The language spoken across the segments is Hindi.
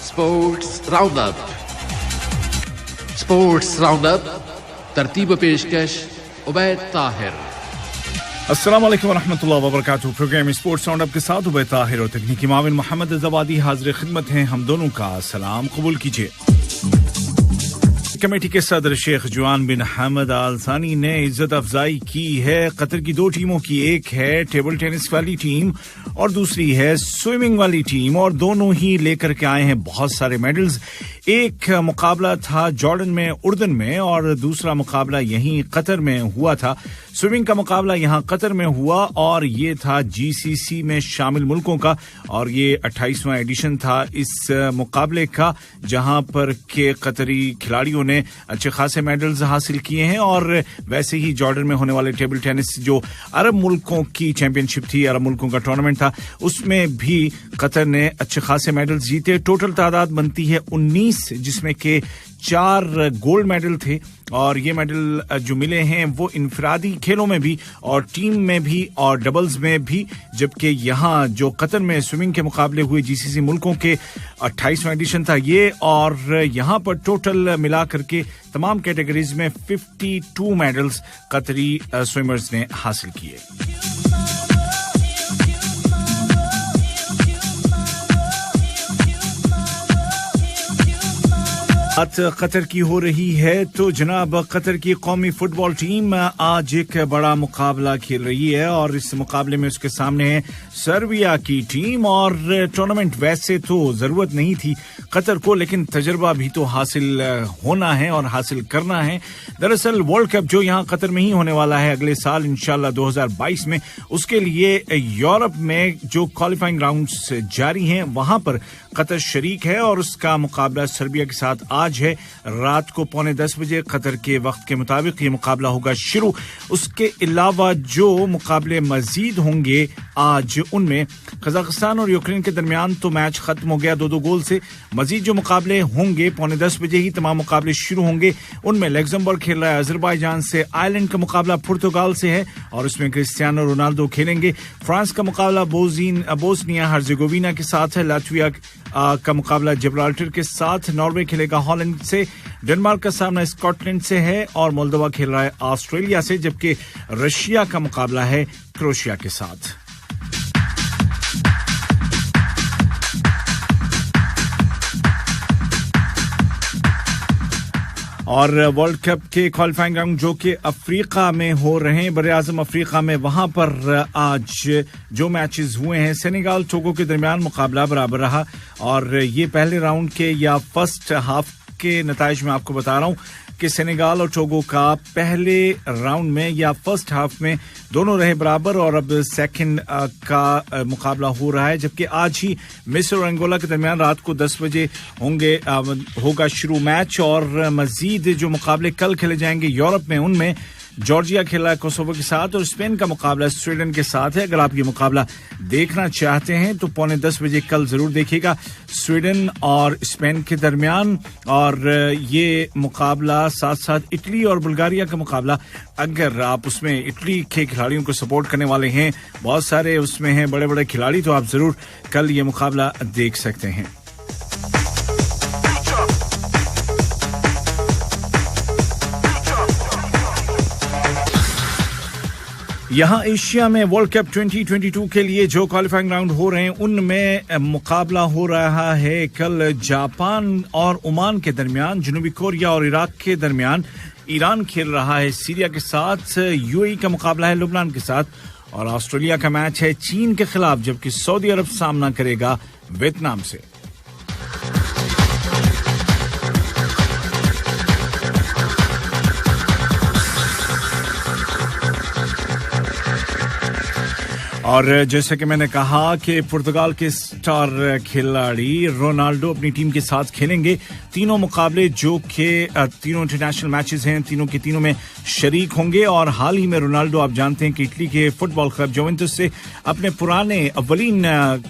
स्पोर्ट्स राउंडअप तरतीब पेशकश उबैद ताहिर। अस्सलाम वालेकुम वरहमतुल्लाहि वबरकातुहू। प्रोग्राम स्पोर्ट्स राउंडअप के साथ उबैद ताहिर और तकनीकी माविन मोहम्मद जवादी हाजिर खिदमत हैं। हम दोनों का सलाम कबूल कीजिए। कमेटी के सदर शेख जुआन बिन हमद आल सानी ने इज्जत अफजाई की है कतर की दो टीमों की। एक है टेबल टेनिस वाली टीम और दूसरी है स्विमिंग वाली टीम, और दोनों ही लेकर के आए हैं बहुत सारे मेडल्स। एक मुकाबला था जॉर्डन में उर्दन में और दूसरा मुकाबला यहीं कतर में हुआ था। स्विमिंग का मुकाबला यहां कतर में हुआ और ये था जीसीसी में शामिल मुल्कों का, और ये 28वां एडिशन था इस मुकाबले का, जहां पर के कतरी खिलाड़ियों ने अच्छे खासे मेडल्स हासिल किए हैं। और वैसे ही जॉर्डन में होने वाले टेबल टेनिस जो अरब मुल्कों की चैंपियनशिप थी, अरब मुल्कों का टूर्नामेंट था, उसमें भी कतर ने अच्छे खासे मेडल्स जीते। टोटल तादाद बनती है 19, जिसमें के 4 गोल्ड मेडल थे, और ये मेडल जो मिले हैं वो इनफरादी खेलों में भी और टीम में भी और डबल्स में भी। जबकि यहाँ जो कतर में स्विमिंग के मुकाबले हुए जीसीसी मुल्कों के 28वां एडिशन था ये, और यहाँ पर टोटल मिला करके तमाम कैटेगरीज में 52 मेडल्स कतरी स्विमर्स ने हासिल किए। बात कतर की हो रही है तो जनाब कतर की कौमी फुटबॉल टीम आज एक बड़ा मुकाबला खेल रही है, और इस मुकाबले में उसके सामने है सर्बिया की टीम। और टूर्नामेंट वैसे तो जरूरत नहीं थी कतर को, लेकिन तजर्बा भी तो हासिल होना है और हासिल करना है। दरअसल वर्ल्ड कप जो यहाँ कतर में ही होने वाला है अगले साल इंशाल्लाह 2022 में, उसके लिए यूरोप में जो क्वालिफाइंग राउंड्स जारी हैं वहां पर कतर शरीक है, और उसका मुकाबला सर्बिया के साथ आज है रात को 9:45 बजे कतर के वक्त के मुताबिक ये मुकाबला होगा शुरू। उसके अलावा जो मुकाबले मजीद होंगे आज, उनमें कजाकिस्तान और यूक्रेन के दरमियान तो मैच खत्म हो गया 2-2 गोल से। मजीद जो मुकाबले होंगे 9:45 बजे ही तमाम मुकाबले शुरू होंगे। उनमें लग्जमबर्ग खेल रहा है अजरबैजान से, आयरलैंड का मुकाबला पुर्तगाल से है और उसमें क्रिस्टियानो रोनाल्डो खेलेंगे। फ्रांस का मुकाबला बोस्निया हर्जेगोविना के साथ है। लातविया का मुकाबला जिब्राल्टर के साथ। नॉर्वे खेलेगा हॉलैंड से। डेनमार्क का सामना स्कॉटलैंड से है और मोल्दोवा खेल रहा है ऑस्ट्रेलिया से, जबकि रशिया का मुकाबला है क्रोएशिया के साथ। और वर्ल्ड कप के क्वालिफाइंग राउंड जो कि अफ्रीका में हो रहे हैं, बरे आजम अफ्रीका में, वहां पर आज जो मैचेस हुए हैं, सेनेगाल टोगो के दरमियान मुकाबला बराबर रहा, और ये पहले राउंड के या फर्स्ट हाफ के नताइज में आपको बता रहा हूं कि सेनेगाल और टोगो का पहले राउंड में या फर्स्ट हाफ में दोनों रहे बराबर, और अब सेकंड का मुकाबला हो रहा है। जबकि आज ही मिस्र और अंगोला के दरमियान रात को 10 बजे होगा शुरू मैच, और मजीद जो मुकाबले कल खेले जाएंगे यूरोप में, उनमें जॉर्जिया खेला है कोसोवो के साथ और स्पेन का मुकाबला स्वीडन के साथ है। अगर आप ये मुकाबला देखना चाहते हैं तो 9:45 बजे कल जरूर देखिएगा, स्वीडन और स्पेन के दरमियान। और ये मुकाबला साथ साथ इटली और बुल्गारिया का मुकाबला, अगर आप उसमें इटली के खिलाड़ियों को सपोर्ट करने वाले हैं, बहुत सारे उसमें हैं बड़े बड़े खिलाड़ी, तो आप जरूर कल ये मुकाबला देख सकते हैं। यहाँ एशिया में वर्ल्ड कप 2022 के लिए जो क्वालिफाइंग राउंड हो रहे हैं, उनमें मुकाबला हो रहा है कल जापान और ओमान के दरमियान, जनूबी कोरिया और इराक के दरमियान ईरान खेल रहा है सीरिया के साथ, यूएई का मुकाबला है लुबनान के साथ, और ऑस्ट्रेलिया का मैच है चीन के खिलाफ, जबकि सऊदी अरब सामना करेगा वियतनाम से। और जैसे कि मैंने कहा कि पुर्तगाल के स्टार खिलाड़ी रोनाल्डो अपनी टीम के साथ खेलेंगे तीनों मुकाबले, जो कि तीनों इंटरनेशनल मैचेस हैं, तीनों के तीनों में शरीक होंगे। और हाल ही में रोनाल्डो, आप जानते हैं कि इटली के फुटबॉल क्लब जुवेंटस से अपने पुराने अव्वलीन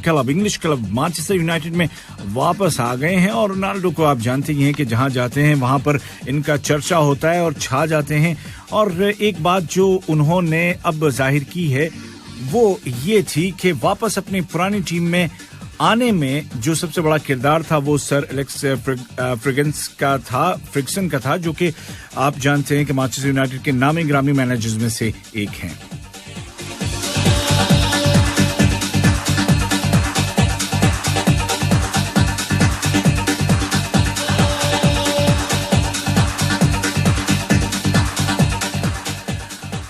club English club Manchester United में वापस आ गए हैं। और रोनाल्डो को आप जानते ही हैं कि जहां जाते हैं वहां पर इनका चर्चा होता है और छा जाते हैं। और एक बात जो उन्होंने अब जाहिर की है वो ये थी कि वापस अपनी पुरानी टीम में आने में जो सबसे बड़ा किरदार था वो सर एलेक्स फ्रिक्सन का था, जो कि आप जानते हैं कि मैनचेस्टर यूनाइटेड के नामी ग्रामी मैनेजर्स में से एक हैं।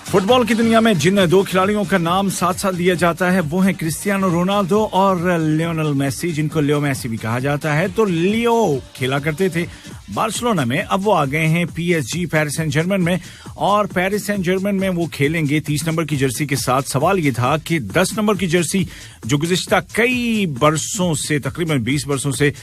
फुटबॉल की दुनिया में जिन दो खिलाड़ियों का नाम साथ साथ लिया जाता है वो हैं क्रिस्टियानो रोनाल्डो और लियोनेल मेसी, जिनको लियो मेसी भी कहा जाता है। तो लियो खेला करते थे बार्सिलोना में, अब वो आ गए हैं PSG पेरिस सेंट जर्मन में, और पेरिस सेंट जर्मन में वो खेलेंगे 30 नंबर की जर्सी के साथ। सवाल ये था कि 10 नंबर की जर्सी जो गुज़िश्ता कई बरसों से, तकरीबन 20 बरसों से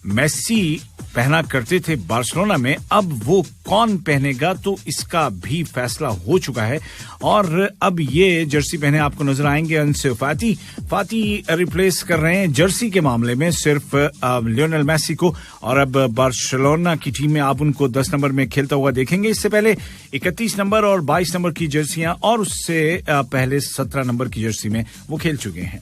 मेसी पहना करते थे बार्सिलोना में, अब वो कौन पहनेगा, तो इसका भी फैसला हो चुका है। और अब ये जर्सी पहने आपको नजर आएंगे अंसु फाती रिप्लेस कर रहे हैं जर्सी के मामले में सिर्फ लियोनेल मेसी को, और अब बार्सिलोना की टीम में आप उनको 10 नंबर में खेलता हुआ देखेंगे। इससे पहले 31 नंबर और 22 नंबर की जर्सियां, और उससे पहले 17 नंबर की जर्सी में वो खेल चुके हैं।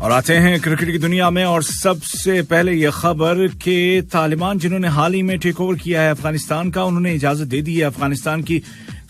और आते हैं क्रिकेट की दुनिया में, और सबसे पहले यह खबर कि तालिबान जिन्होंने हाल ही में टेक ओवर किया है अफगानिस्तान का, उन्होंने इजाजत दे दी है अफगानिस्तान की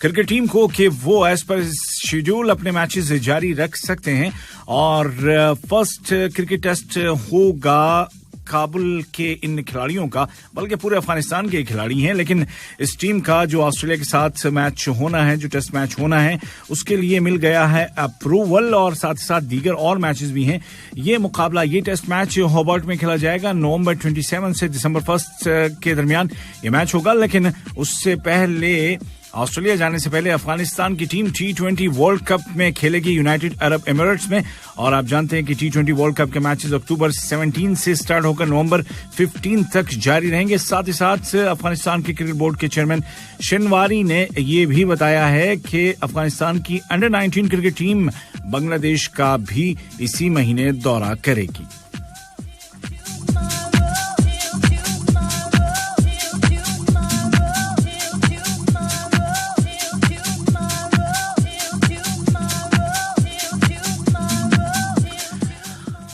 क्रिकेट टीम को कि वो एज पर शेड्यूल अपने मैचेस जारी रख सकते हैं। और फर्स्ट क्रिकेट टेस्ट होगा काबुल के इन खिलाड़ियों का, बल्कि पूरे अफगानिस्तान के खिलाड़ी हैं, लेकिन इस टीम का जो ऑस्ट्रेलिया के साथ मैच होना है, जो टेस्ट मैच होना है, उसके लिए मिल गया है अप्रूवल, और साथ ही साथ दीगर और मैचेस भी हैं। ये मुकाबला, ये टेस्ट मैच होबार्ट में खेला जाएगा। नवंबर 27 से दिसंबर 1 के दरमियान ये मैच होगा, लेकिन उससे पहले, ऑस्ट्रेलिया जाने से पहले अफगानिस्तान की टीम T20 वर्ल्ड कप में खेलेगी यूनाइटेड अरब एमिरेट्स में। और आप जानते हैं कि T20 वर्ल्ड कप के मैचेस अक्टूबर 17 से स्टार्ट होकर नवंबर 15 तक जारी रहेंगे। साथ ही साथ अफगानिस्तान के क्रिकेट बोर्ड के चेयरमैन शिनवारी ने ये भी बताया है कि अफगानिस्तान की अंडर 19 क्रिकेट टीम बांग्लादेश का भी इसी महीने दौरा करेगी।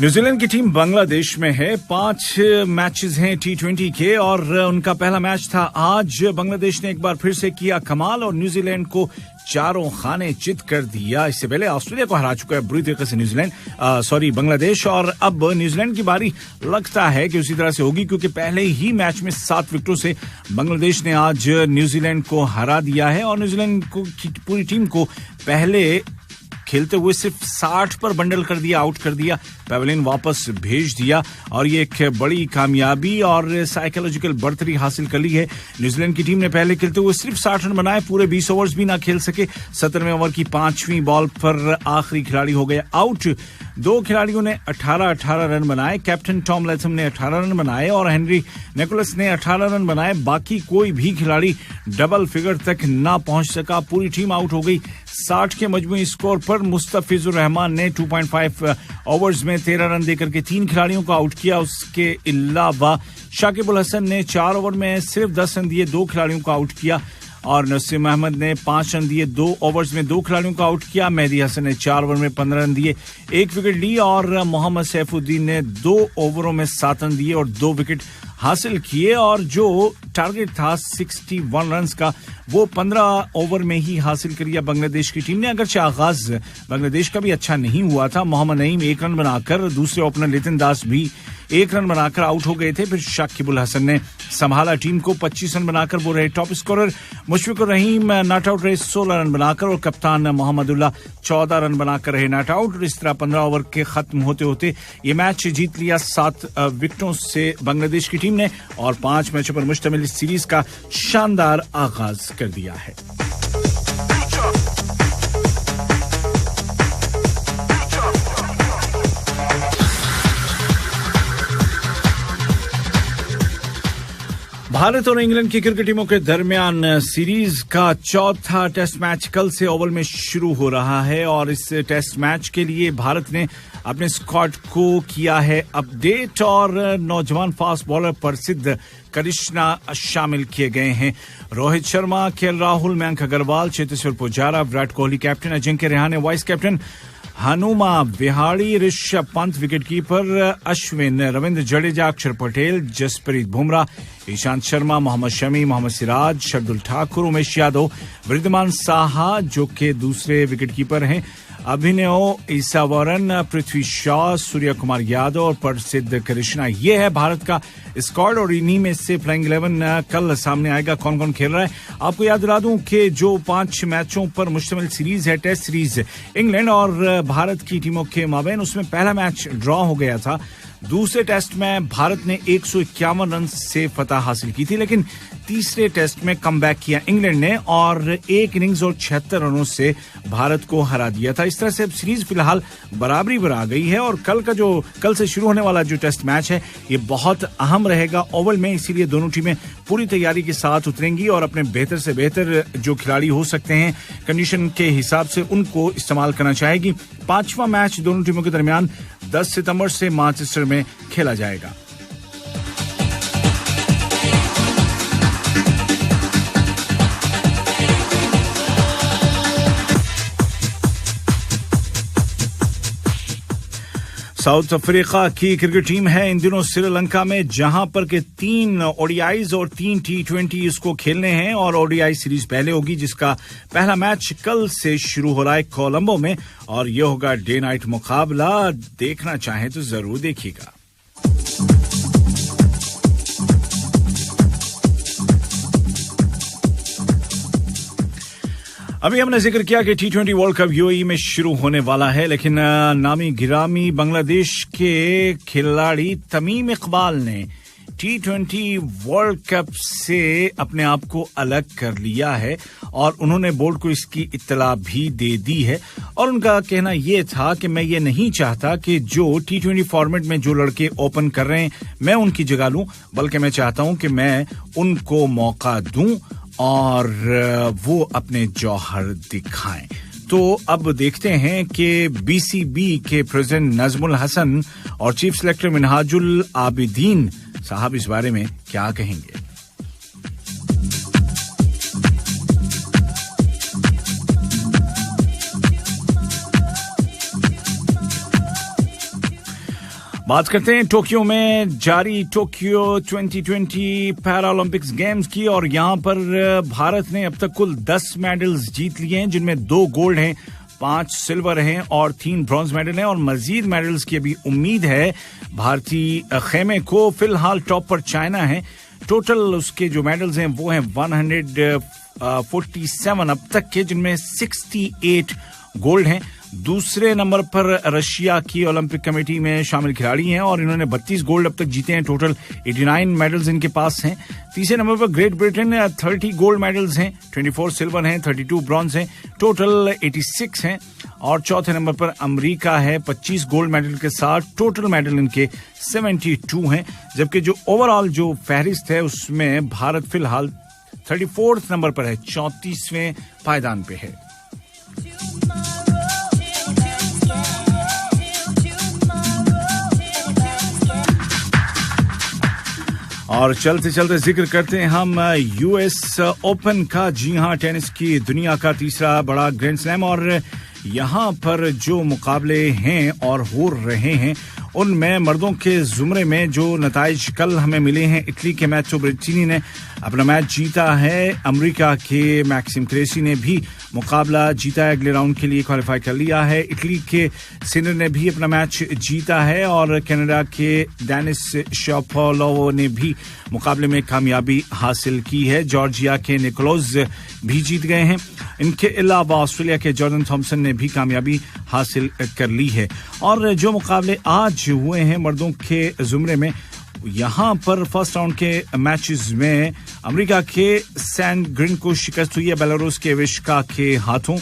न्यूजीलैंड की टीम बांग्लादेश में है। 5 मैचेस हैं T20 के, और उनका पहला मैच था आज। बांग्लादेश ने एक बार फिर से किया कमाल और न्यूजीलैंड को 4 खाने चित कर दिया। इससे पहले ऑस्ट्रेलिया को हरा चुका है बुरी तरीके से बांग्लादेश, और अब न्यूजीलैंड की बारी लगता है कि उसी तरह से होगी, क्योंकि पहले ही मैच में 7 विकेटों से बांग्लादेश ने आज न्यूजीलैंड को हरा दिया है। और न्यूजीलैंड की पूरी टीम को पहले खेलते हुए सिर्फ 60 पर बंडल कर दिया, आउट कर दिया, पेवेलियन वापस भेज दिया, और ये एक बड़ी कामयाबी और साइकोलॉजिकल बढ़तरी हासिल कर ली है। न्यूजीलैंड की टीम ने पहले खेलते हुए सिर्फ 60 रन बनाए, पूरे 20 ओवर्स भी ना खेल सके। 17वें ओवर की 5वीं बॉल पर आखिरी खिलाड़ी हो गए आउट। 2 खिलाड़ियों ने 18 रन बनाए। कैप्टन टॉम लैथम ने 18 रन बनाए और हेनरी निकोलस ने 18 रन बनाए। बाकी कोई भी खिलाड़ी डबल फिगर तक ना पहुंच सका। पूरी टीम आउट हो गई। 60 के मजमूई स्कोर पर मुस्तफिजुर रहमान ने 2.5 ओवर्स में 13 रन देकर के 3 खिलाड़ियों को आउट किया। उसके अलावा शाकिब उल हसन ने 4 ओवर में सिर्फ 10 रन दिए, 2 खिलाड़ियों को आउट किया। और नसीम अहमद ने 5 रन दिए, 2 ओवर्स में 2 खिलाड़ियों को आउट किया। मेहदी हसन ने 4 ओवर में 15 रन दिए, 1 विकेट ली। और मोहम्मद सैफुद्दीन ने 2 ओवरों में 7 रन दिए और 2 विकेट हासिल किए। और जो टारगेट था 61 रन का, वो 15 ओवर में ही हासिल कर लिया बांग्लादेश की टीम ने। अगरचे आगाज बांग्लादेश का भी अच्छा नहीं हुआ था। मोहम्मद नईम 1 रन बनाकर, दूसरे ओपनर लितिन दास भी 1 रन बनाकर आउट हो गए थे। फिर शाकिब उल हसन ने संभाला टीम को, 25 रन बनाकर वो रहे top scorer. Mushfiqur Rahim not out रहे 16 रन बनाकर, और कप्तान मोहम्मदुल्लाह 14 रन बनाकर रहे नॉट आउट। और इस तरह 15 ओवर के खत्म होते होते ये मैच जीत लिया 7 विकेटों से बांग्लादेश की टीम ने, और 5 मैचों पर मुश्तमिल इस सीरीज का शानदार आगाज कर दिया है। भारत और इंग्लैंड की क्रिकेट टीमों के दरमियान सीरीज का चौथा टेस्ट मैच कल से ओवल में शुरू हो रहा है और इस टेस्ट मैच के लिए भारत ने अपने स्क्वाड को किया है अपडेट और नौजवान फास्ट बॉलर प्रसिद्ध करिश्ना शामिल किए गए हैं। Rohit Sharma, KL Rahul, Mayank Agarwal, Cheteshwar Pujara, Virat Kohli captain, Ajinkya Rahane vice captain, Hanuma Vihari, Rishabh Pant wicketkeeper, Ashwin, Ravindra Jadeja, Axar Patel, Jasprit Bumrah, Ishant Sharma, Mohammed Shami, Mohammad Siraj, Shardul Thakur, Umesh Yadav, Wriddhiman Saha जो के दूसरे विकेटकीपर हैं, अभिनव ईसावरन, पृथ्वी शॉ, सूर्य कुमार यादव और प्रसिद्ध कृष्णा। ये है भारत का स्क्वाड और इन्हीं में से प्लेइंग 11 कल सामने आएगा। कौन कौन खेल रहा है आपको याद दिला दूं कि जो 5 मैचों पर मुश्तमिल सीरीज है, टेस्ट सीरीज इंग्लैंड और भारत की टीमों के माबैन, उसमें पहला मैच ड्रॉ हो गया था। दूसरे टेस्ट में भारत ने 151 रन से फतह हासिल की थी, लेकिन तीसरे टेस्ट में कमबैक किया इंग्लैंड ने और एक इनिंग्स और 76 रनों से भारत को हरा दिया था। इस तरह से अब सीरीज फिलहाल बराबरी पर आ गई है और कल से शुरू होने वाला जो टेस्ट मैच है ये बहुत अहम रहेगा ओवल में, इसीलिए दोनों टीमें पूरी तैयारी के साथ उतरेंगी और अपने बेहतर से बेहतर जो खिलाड़ी हो सकते हैं कंडीशन के हिसाब से उनको इस्तेमाल करना चाहेगी। 5वां मैच दोनों टीमों के दरमियान 10 सितंबर से मैनचेस्टर में खेला जाएगा। साउथ अफ्रीका की क्रिकेट टीम है इन दिनों श्रीलंका में, जहां पर के 3 ओडीआईज और 3 T20 इसको खेलने हैं और ओडीआई सीरीज पहले होगी जिसका पहला मैच कल से शुरू हो रहा है कोलंबो में और यह होगा डे नाइट मुकाबला। देखना चाहें तो जरूर देखिएगा। अभी हमने जिक्र किया कि T20 वर्ल्ड कप यूएई में शुरू होने वाला है, लेकिन नामी गिरामी बांग्लादेश के खिलाड़ी तमीम इकबाल ने T20 वर्ल्ड कप से अपने आप को अलग कर लिया है और उन्होंने बोर्ड को इसकी इत्तला भी दे दी है और उनका कहना यह था कि मैं ये नहीं चाहता कि जो T20 फॉर्मेट में जो लड़के ओपन कर रहे हैं मैं उनकी जगह लूं, बल्कि मैं चाहता हूं कि मैं उनको मौका दूं और वो अपने जौहर दिखाएं। तो अब देखते हैं कि बीसीबी के प्रेसिडेंट नजमुल हसन और चीफ सेलेक्टर मिनहाजुल आबिदीन साहब इस बारे में क्या कहेंगे। बात करते हैं टोक्यो में जारी टोक्यो 2020 पैरालंपिक्स गेम्स की और यहां पर भारत ने अब तक कुल 10 मेडल्स जीत लिए हैं, जिनमें 2 गोल्ड हैं, 5 सिल्वर हैं और 3 ब्रॉन्ज मेडल हैं और मजीद मेडल्स की अभी उम्मीद है भारतीय खेमे को। फिलहाल टॉप पर चाइना है, टोटल उसके जो मेडल्स हैं वो हैं 147 अब तक के, जिनमें 68 गोल्ड हैं। दूसरे नंबर पर रशिया की ओलंपिक कमेटी में शामिल खिलाड़ी हैं और इन्होंने 32 गोल्ड अब तक जीते हैं, टोटल 89 मेडल्स इनके पास हैं। तीसरे नंबर पर ग्रेट ब्रिटेन 30 गोल्ड मेडल्स हैं, 24 सिल्वर हैं, 32 ब्रॉन्ज हैं, टोटल 86 हैं। और चौथे नंबर पर अमेरिका है 25 गोल्ड मेडल के साथ, टोटल मेडल इनके 72 हैं। जबकि जो ओवरऑल जो फहरिस्त है उसमें भारत फिलहाल 34 नंबर पर है, 34वें पायदान पे है। और चलते चलते जिक्र करते हैं हम यूएस ओपन का। जी हां, टेनिस की दुनिया का तीसरा बड़ा ग्रैंड स्लैम और यहां पर जो मुकाबले हैं और हो रहे हैं उनमें मर्दों के जुमरे में जो नताइज कल हमें मिले हैं, इटली के मैचो ब्रेटिनी ने अपना मैच जीता है, अमेरिका के मैक्सिम क्रेसी ने भी मुकाबला जीता है, अगले राउंड के लिए क्वालिफाई कर लिया है, इटली के सिनर ने भी अपना मैच जीता है और कनाडा के डेनिस शापोवालोव ने भी मुकाबले में कामयाबी हासिल की है, जॉर्जिया के निकोलस भी जीत गए हैं। इनके अलावा ऑस्ट्रेलिया के जॉर्डन थॉम्सन ने भी कामयाबी हासिल कर ली है। और जो मुकाबले आज हुए हैं मर्दों के जुमरे में, यहां पर फर्स्ट राउंड के मैचेस में अमेरिका के सैन ग्रिन को शिकस्त हुई है बेलारूस के विश्का के हाथों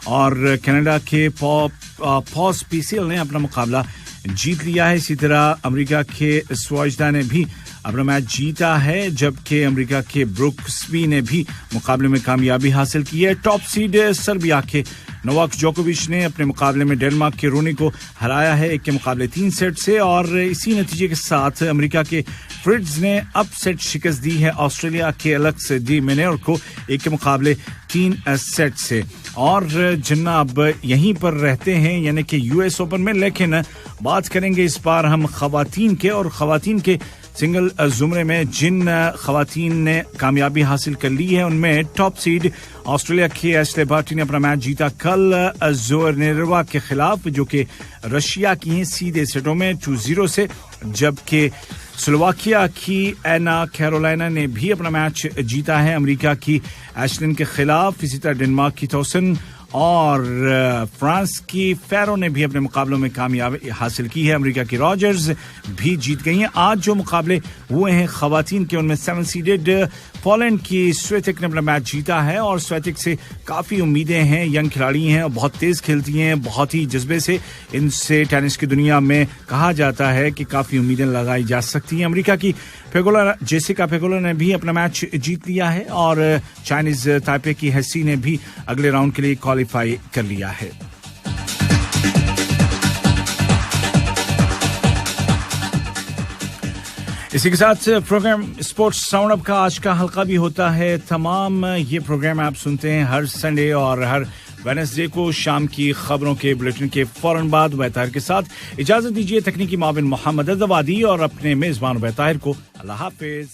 और कनाडा के पॉस पीसीएल ने अपना मुकाबला जीत लिया है। इसी तरह अमेरिका के स्वाजदा ने भी अपना मैच जीता है, जबकि अमेरिका के ब्रुक्सबी ने भी मुकाबले में कामयाबी हासिल की है। टॉप सीड सर्बिया के नोवाक जोकोविच ने अपने मुकाबले में डेनमार्क के रूनी को हराया है 1 के मुकाबले 3 सेट से, और इसी नतीजे के साथ अमेरिका के फ्रिट्ज ने अपसेट शिकस्त दी है ऑस्ट्रेलिया के एलेक्स डी मिनेर को 1 के मुकाबले 3 सेट से। और जनाब यहीं पर रहते हैं यानी कि यूएस ओपन में, लेकिन बात करेंगे इस बार हम खवातीन के, और खवातीन के सिंगल जुमरे में जिन खवातीन ने कामयाबी हासिल कर ली है उनमें टॉप सीड ऑस्ट्रेलिया की एशले बार्टी ने अपना मैच जीता कल जोरनेरवा के खिलाफ, जो कि रशिया की हैं, सीधे सेटों में 2-0 से, जबकि स्लोवाकिया की एना कैरोलिना ने भी अपना मैच जीता है अमेरिका की एशलिन के खिलाफ। इसी तरह डेनमार्क की थॉसन और फ्रांस की फेरो ने भी अपने मुकाबलों में कामयाबी हासिल की है। अमेरिका की रॉजर्स भी जीत गई हैं। आज जो मुकाबले हुए हैं खवातीन के, उनमें 7 सीडेड पोलैंड की स्वेतिक ने अपना मैच जीता है, और स्वेतिक से काफ़ी उम्मीदें हैं, यंग खिलाड़ी हैं, बहुत तेज़ खेलती हैं, बहुत ही जज्बे से इनसे टेनिस की दुनिया में कहा जाता है कि काफ़ी उम्मीदें लगाई जा सकती हैं। अमेरिका की जेसिका पेगोला ने भी अपना मैच जीत लिया है, और चाइनीज ताइपे की हेसी ने भी अगले राउंड के लिए क्वालिफाई कर लिया है। इसी के साथ प्रोग्राम स्पोर्ट्स राउंड अप का आज का हल्का भी होता है तमाम। ये प्रोग्राम आप सुनते हैं हर संडे और हर वेडनेसडे को शाम की खबरों के बुलेटिन के फौरन बाद। उबैद ताहिर के साथ इजाजत दीजिए, तकनीकी माविन मोहम्मद अदवादी और अपने मेजबान उबैद ताहिर को अल्लाह हाफिज।